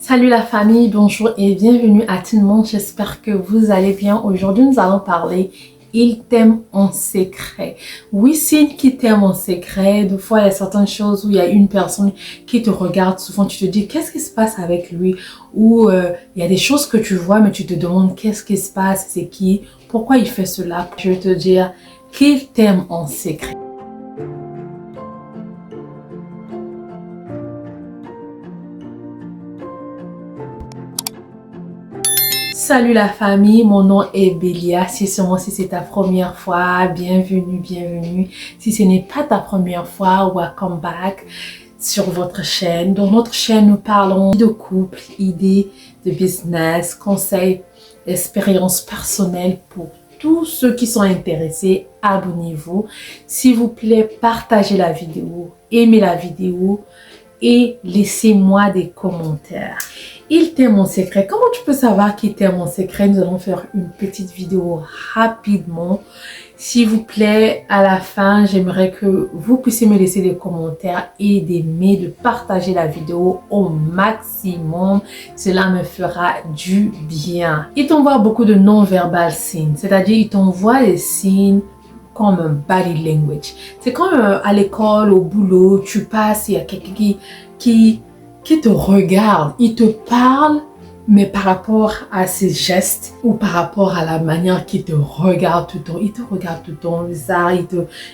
Salut la famille, bonjour et bienvenue à tout le monde, j'espère que vous allez bien. Aujourd'hui nous allons parler il t'aime en secret. Oui, signe qui t'aime en secret. Des fois il y a certaines choses où il y a une personne qui te regarde, souvent tu te dis qu'est-ce qui se passe avec lui, ou il y a des choses que tu vois mais tu te demandes qu'est-ce qui se passe, c'est qui, pourquoi il fait cela. Je vais te dire qu'il t'aime en secret. Salut la famille, mon nom est Bélia. Si c'est ta première fois, bienvenue. Si ce n'est pas ta première fois, welcome back sur votre chaîne. Dans notre chaîne, nous parlons de couple, idées de business, conseils, expériences personnelles pour tous ceux qui sont intéressés. Abonnez-vous. S'il vous plaît, partagez la vidéo, aimez la vidéo et laissez-moi des commentaires. Il t'aime en secret. Comment tu peux savoir qu'il t'aime en secret? Nous allons faire une petite vidéo rapidement. S'il vous plaît, à la fin, j'aimerais que vous puissiez me laisser des commentaires et d'aimer, de partager la vidéo au maximum. Cela me fera du bien. Il t'envoie beaucoup de non-verbal signes, c'est-à-dire il t'envoie des signes comme un body language. C'est comme à l'école, au boulot, tu passes, il y a quelqu'un qui te regarde, il te parle, mais par rapport à ses gestes ou par rapport à la manière qu'il te regarde tout le temps. Il te regarde tout le temps, bizarre,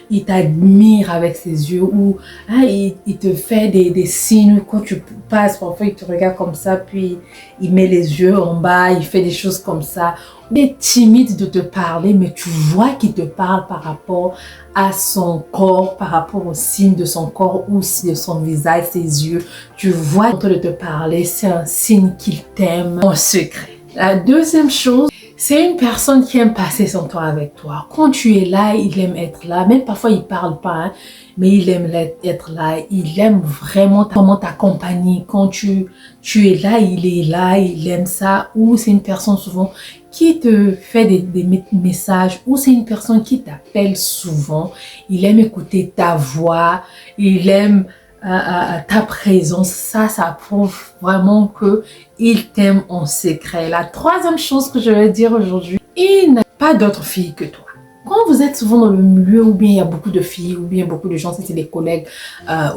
il t'admire avec ses yeux, ou hein, il te fait des signes quand tu passes. Parfois, il te regarde comme ça, puis il met les yeux en bas, il fait des choses comme ça. Il est timide de te parler, mais tu vois qu'il te parle par rapport à son corps, par rapport au signe de son corps ou de son visage, ses yeux. Tu vois en train de te parler, c'est un signe qu'il t'aime en secret. La deuxième chose, c'est une personne qui aime passer son temps avec toi. Quand tu es là, il aime être là. Même parfois, il parle pas, hein, mais il aime être là. Il aime vraiment t'accompagner. Quand tu es là, il aime ça. Ou c'est une personne souvent qui te fait des messages, ou c'est une personne qui t'appelle souvent. Il aime écouter ta voix. Il aime ta présence. Ça prouve vraiment que il t'aime en secret. La troisième chose que je vais dire aujourd'hui, il n'a pas d'autre fille que toi. Quand vous êtes souvent dans le milieu où bien il y a beaucoup de filles, ou bien beaucoup de gens, si c'est des collègues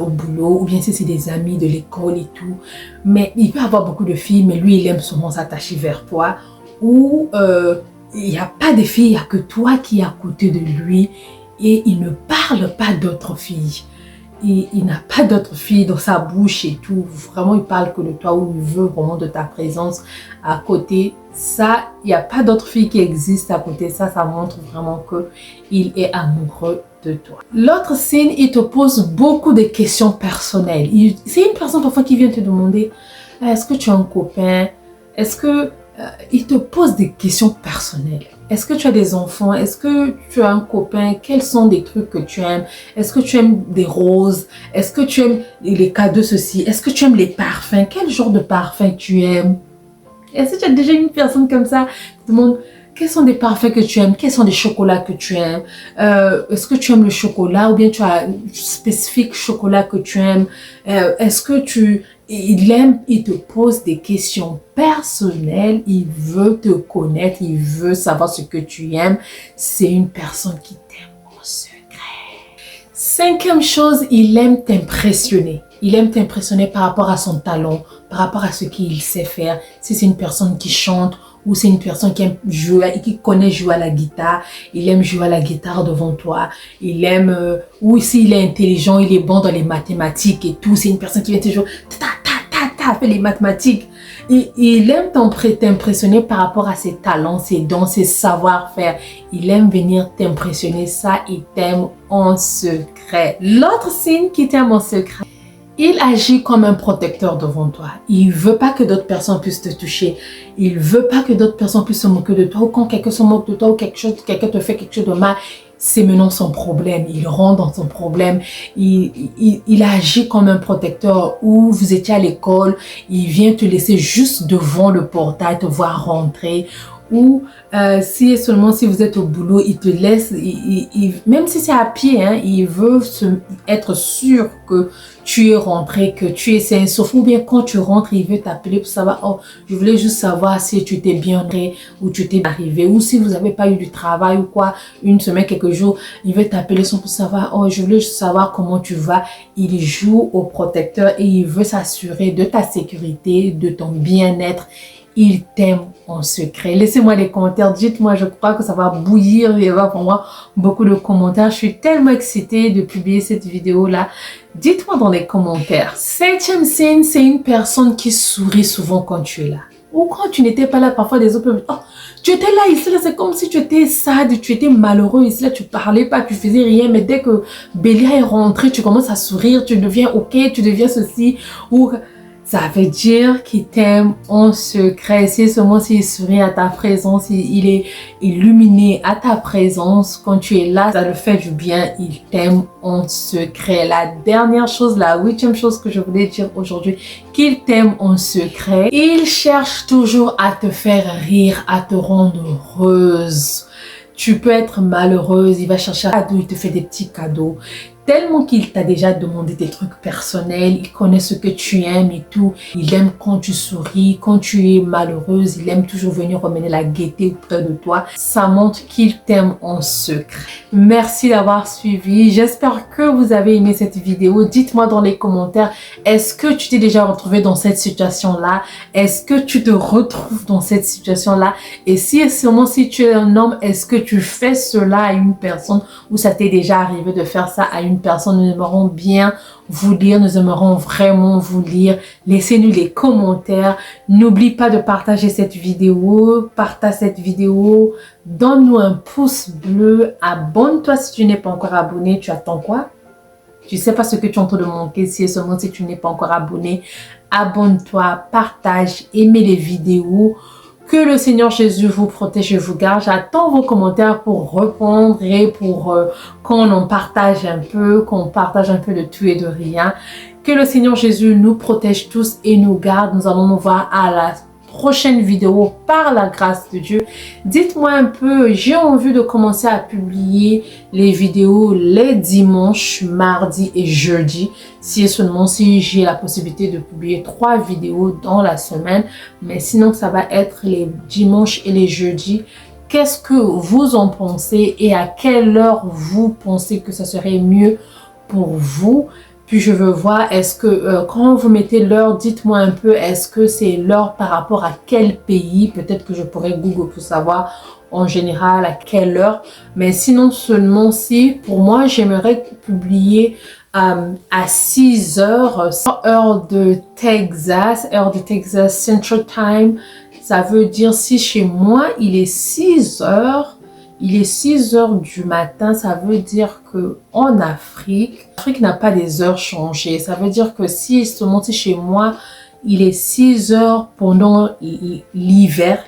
au boulot, ou bien si c'est des amis de l'école et tout, mais il peut y avoir beaucoup de filles, mais lui il aime souvent s'attacher vers toi, ou il n'y a pas de filles, il n'y a que toi qui es à côté de lui, et il ne parle pas d'autres filles. Il n'a pas d'autres filles dans sa bouche et tout. Vraiment, il parle que de toi, ou il veut vraiment de ta présence à côté. Ça, il n'y a pas d'autres filles qui existent à côté. Ça montre vraiment qu'il est amoureux de toi. L'autre signe, il te pose beaucoup de questions personnelles. C'est une personne parfois qui vient te demander, est-ce que tu as un copain? Est-ce que il te pose des questions personnelles. Est-ce que tu as des enfants? Est-ce que tu as un copain? Quels sont des trucs que tu aimes? Est-ce que tu aimes des roses? Est-ce que tu aimes les cadeaux ceci? Est-ce que tu aimes les parfums? Quel genre de parfum tu aimes? Est-ce que tu as déjà une personne comme ça qui te demande quels sont des parfums que tu aimes? Quels sont des chocolats que tu aimes? Est-ce que tu aimes le chocolat, ou bien tu as un spécifique chocolat que tu aimes? Est-ce que il te pose des questions personnelles, il veut te connaître, il veut savoir ce que tu aimes. C'est une personne qui t'aime en secret. Cinquième chose, il aime t'impressionner. Il aime t'impressionner par rapport à son talent, par rapport à ce qu'il sait faire. Si c'est une personne qui chante, ou c'est une personne qui aime jouer, qui connaît jouer à la guitare, il aime jouer à la guitare devant toi. Il aime, ou s'il est intelligent, il est bon dans les mathématiques et tout. C'est une personne qui vient toujours fait les mathématiques. Et il aime t'impressionner par rapport à ses talents, ses dons, ses savoir-faire. Il aime venir t'impressionner. Ça, il t'aime en secret. L'autre signe qui t'aime en secret, il agit comme un protecteur devant toi. Il veut pas que d'autres personnes puissent te toucher. Il veut pas que d'autres personnes puissent se moquer de toi. Ou quand quelqu'un se moque de toi, ou quelqu'un te fait quelque chose de mal, c'est maintenant son problème. Il rentre dans son problème. Il agit comme un protecteur. Ou vous étiez à l'école, il vient te laisser juste devant le portail, te voir rentrer. ou si et seulement si vous êtes au boulot, il te laisse, même si c'est à pied, hein, il veut être sûr que tu es rentré, que tu es sain, sauf ou bien quand tu rentres, il veut t'appeler pour savoir, oh, je voulais juste savoir si tu t'es bien rentré ou tu t'es arrivé, ou si vous n'avez pas eu du travail ou quoi, une semaine, quelques jours, il veut t'appeler pour savoir, oh, je voulais juste savoir comment tu vas. Il joue au protecteur et il veut s'assurer de ta sécurité, de ton bien-être. Il t'aime en secret. Laissez-moi des commentaires. Dites-moi, je crois que ça va bouillir. Il y aura pour moi beaucoup de commentaires. Je suis tellement excitée de publier cette vidéo-là. Dites-moi dans les commentaires. Septième signe, c'est une personne qui sourit souvent quand tu es là. Ou quand tu n'étais pas là, parfois des autres peuvent dire, oh, tu étais là, ici, là, c'est comme si tu étais sad, tu étais malheureux, ici, là, tu parlais pas, tu faisais rien, mais dès que Bélia est rentrée, tu commences à sourire, tu deviens ok, tu deviens ceci, ou ça veut dire qu'il t'aime en secret. Si seulement s'il sourit à ta présence, il est illuminé à ta présence. Quand tu es là, ça le fait du bien. Il t'aime en secret. La dernière chose, la 8e chose que je voulais dire aujourd'hui, qu'il t'aime en secret. Il cherche toujours à te faire rire, à te rendre heureuse. Tu peux être malheureuse, il va chercher un cadeau, il te fait des petits cadeaux. Tellement qu'il t'a déjà demandé des trucs personnels, il connaît ce que tu aimes et tout. Il aime quand tu souris, quand tu es malheureuse, il aime toujours venir ramener la gaieté auprès de toi. Ça montre qu'il t'aime en secret. Merci d'avoir suivi. J'espère que vous avez aimé cette vidéo. Dites-moi dans les commentaires, est-ce que tu t'es déjà retrouvé dans cette situation-là? Est-ce que tu te retrouves dans cette situation-là? Et si et seulement si tu es un homme, est-ce que tu fais cela à une personne ou ça t'est déjà arrivé de faire ça à une personne? Nous aimerons bien vous lire, nous aimerons vraiment vous lire. Laissez-nous les commentaires. N'oublie pas de partager cette vidéo. Partage cette vidéo. Donne-nous un pouce bleu. Abonne-toi si tu n'es pas encore abonné. Tu attends quoi? Tu sais pas ce que tu es en train de manquer. Si seulement si tu n'es pas encore abonné, abonne-toi, partage, aimez les vidéos. Que le Seigneur Jésus vous protège et vous garde. J'attends vos commentaires pour répondre et pour qu'on en partage un peu, qu'on partage un peu de tout et de rien. Que le Seigneur Jésus nous protège tous et nous garde. Nous allons nous voir à la prochaine vidéo par la grâce de Dieu. Dites-moi un peu, j'ai envie de commencer à publier les vidéos les dimanches, mardis et jeudi. Si seulement si j'ai la possibilité de publier 3 vidéos dans la semaine. Mais sinon, ça va être les dimanches et les jeudis. Qu'est-ce que vous en pensez et à quelle heure vous pensez que ça serait mieux pour vous? Puis je veux voir, est-ce que quand vous mettez l'heure, dites-moi un peu, est-ce que c'est l'heure par rapport à quel pays? Peut-être que je pourrais Google pour savoir en général à quelle heure. Mais sinon seulement si, pour moi, j'aimerais publier à 6 heures, heure de Texas Central Time. Ça veut dire si chez moi, il est 6 heures. Il est 6 heures du matin, ça veut dire que en Afrique, l'Afrique n'a pas des heures changées. Ça veut dire que si seulement chez moi, il est 6 heures pendant l'hiver,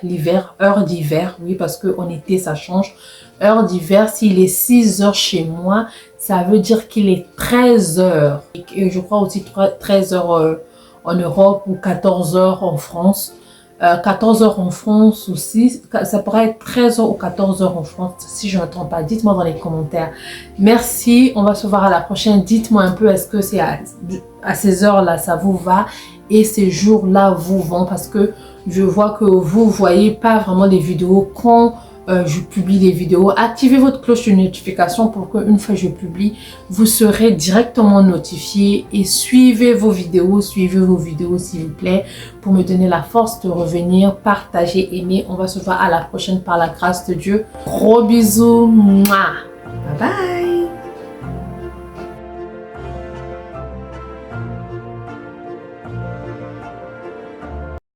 heure d'hiver, oui, parce qu'en été, ça change. Heure d'hiver, s'il est 6 heures chez moi, ça veut dire qu'il est 13 heures. Et je crois aussi 13 heures en Europe ou 14 heures en France. 14 heures en France aussi, ça pourrait être 13 heures ou 14 heures en France, si je ne me trompe pas. Dites-moi dans les commentaires. Merci, on va se voir à la prochaine. Dites-moi un peu, est-ce que c'est à ces heures-là, ça vous va et ces jours-là vous vont, parce que je vois que vous voyez pas vraiment des vidéos quand je publie des vidéos. Activez votre cloche de notification pour qu'une fois que je publie, vous serez directement notifié et suivez vos vidéos s'il vous plaît, pour me donner la force de revenir, partager, aimer. On va se voir à la prochaine par la grâce de Dieu. Gros bisous. Mouah. Bye bye.